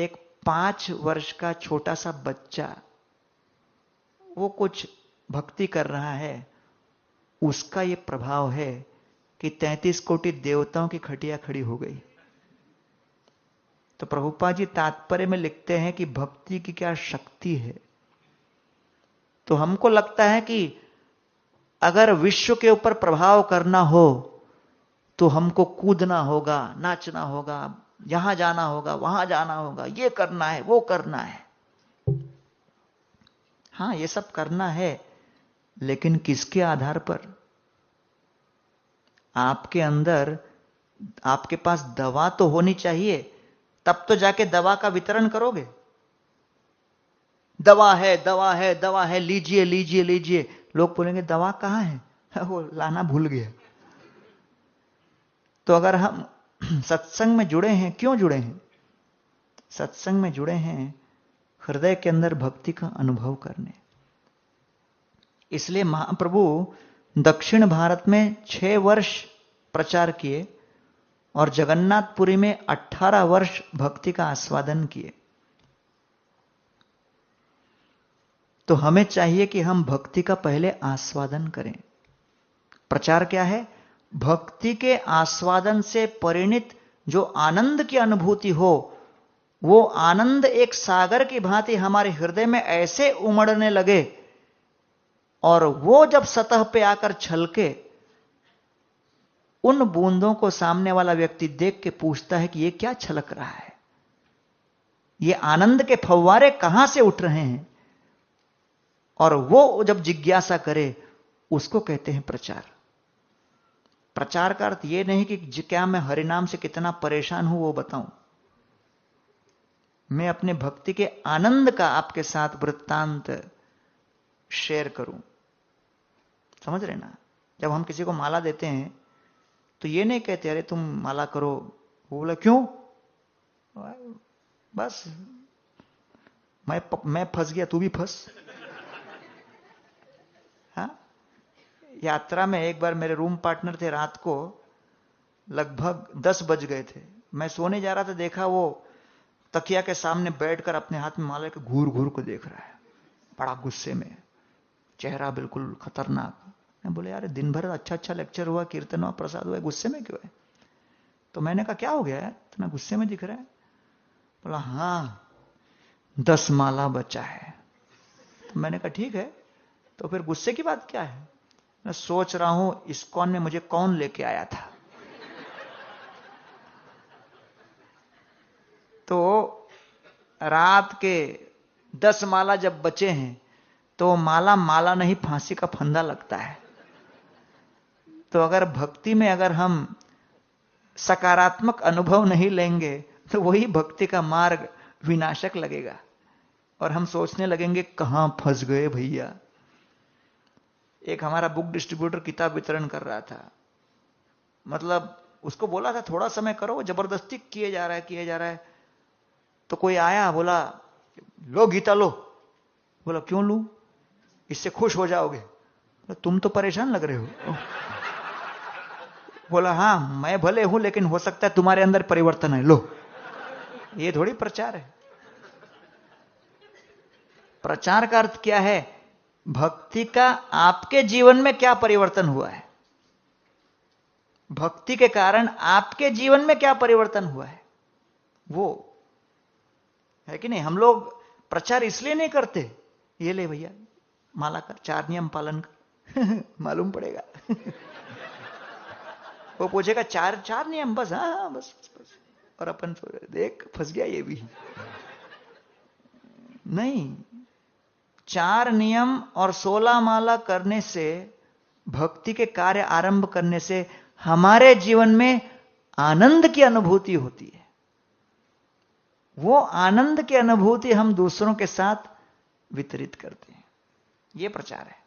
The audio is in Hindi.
एक 5 वर्ष का छोटा सा बच्चा वो कुछ भक्ति कर रहा है, उसका ये प्रभाव है कि 33 कोटि देवताओं की खटिया खड़ी हो गई। तो प्रभुपाद जी तात्पर्य में लिखते हैं कि भक्ति की क्या शक्ति है। तो हमको लगता है कि अगर विश्व के ऊपर प्रभाव करना हो तो हमको कूदना होगा, नाचना होगा, यहां जाना होगा, वहां जाना होगा, ये करना है, वो करना है। हां, ये सब करना है, लेकिन किसके आधार पर? आपके अंदर, आपके पास दवा तो होनी चाहिए, तब तो जाके दवा का वितरण करोगे। दवा है, दवा है, दवा है, लीजिए लीजिए लीजिए। लोग बोलेंगे दवा कहां है? वो लाना भूल गया। तो अगर हम सत्संग में जुड़े हैं, क्यों जुड़े हैं? सत्संग में जुड़े हैं हृदय के अंदर भक्ति का अनुभव करने। इसलिए महाप्रभु दक्षिण भारत में 6 वर्ष प्रचार किए और जगन्नाथपुरी में 18 वर्ष भक्ति का आस्वादन किए। तो हमें चाहिए कि हम भक्ति का पहले आस्वादन करें। प्रचार क्या है? भक्ति के आस्वादन से परिणित जो आनंद की अनुभूति हो, वो आनंद एक सागर की भांति हमारे हृदय में ऐसे उमड़ने लगे और वो जब सतह पे आकर छलके, उन बूंदों को सामने वाला व्यक्ति देख के पूछता है कि ये क्या छलक रहा है, ये आनंद के फव्वारे कहां से उठ रहे हैं। और वो जब जिज्ञासा करे, उसको कहते हैं प्रचार। प्रचार का अर्थ यह नहीं कि क्या मैं हरिनाम से कितना परेशान हूं वो बताऊं। मैं अपने भक्ति के आनंद का आपके साथ वृत्तांत शेयर करूं। समझ रहे ना? जब हम किसी को माला देते हैं तो ये नहीं कहते अरे तुम माला करो। वो बोला क्यों? बस मैं फंस गया, तू भी फंस। हाँ, यात्रा में एक बार मेरे रूम पार्टनर थे, रात को लगभग 10 बज गए थे। मैं सोने जा रहा था, देखा वो तकिया के सामने बैठकर अपने हाथ में माला के घूर घूर को देख रहा है, बड़ा गुस्से में, चेहरा बिल्कुल खतरनाक। मैं बोले यार दिन भर अच्छा अच्छा लेक्चर हुआ, कीर्तन हुआ, प्रसाद हुआ, गुस्से में क्यों है? तो मैंने कहा क्या हो गया है, इतना गुस्से में दिख रहा है? बोला हाँ 10 माला बचा है। तो मैंने कहा ठीक है, तो फिर गुस्से की बात क्या है? मैं सोच रहा हूं इस्कॉन में मुझे कौन लेके आया था। तो रात के 10 माला जब बचे हैं तो माला माला नहीं, फांसी का फंदा लगता है। तो अगर भक्ति में अगर हम सकारात्मक अनुभव नहीं लेंगे तो वही भक्ति का मार्ग विनाशक लगेगा और हम सोचने लगेंगे कहां फंस गए भैया। एक हमारा बुक डिस्ट्रीब्यूटर किताब वितरण कर रहा था, मतलब उसको बोला था थोड़ा समय करो, जबरदस्ती किए जा रहा है। तो कोई आया, बोला लो गीता लो। बोला क्यों लूं? इससे खुश हो जाओगे। तुम तो परेशान लग रहे हो। बोला हाँ मैं भले हूं, लेकिन हो सकता है तुम्हारे अंदर परिवर्तन है, लो। ये थोड़ी प्रचार है। प्रचार का अर्थ क्या है? भक्ति का आपके जीवन में क्या परिवर्तन हुआ है, भक्ति के कारण आपके जीवन में क्या परिवर्तन हुआ है, वो है कि नहीं। हम लोग प्रचार इसलिए नहीं करते, ये ले भैया माला कर, 4 नियम पालन कर। मालूम पड़ेगा। वो पूछेगा 4 नियम बस? हाँ बस, बस। और अपन देख फंस गया ये भी। नहीं, 4 नियम और 16 माला करने से, भक्ति के कार्य आरंभ करने से हमारे जीवन में आनंद की अनुभूति होती है। वो आनंद की अनुभूति हम दूसरों के साथ वितरित करते हैं। यह प्रचार है।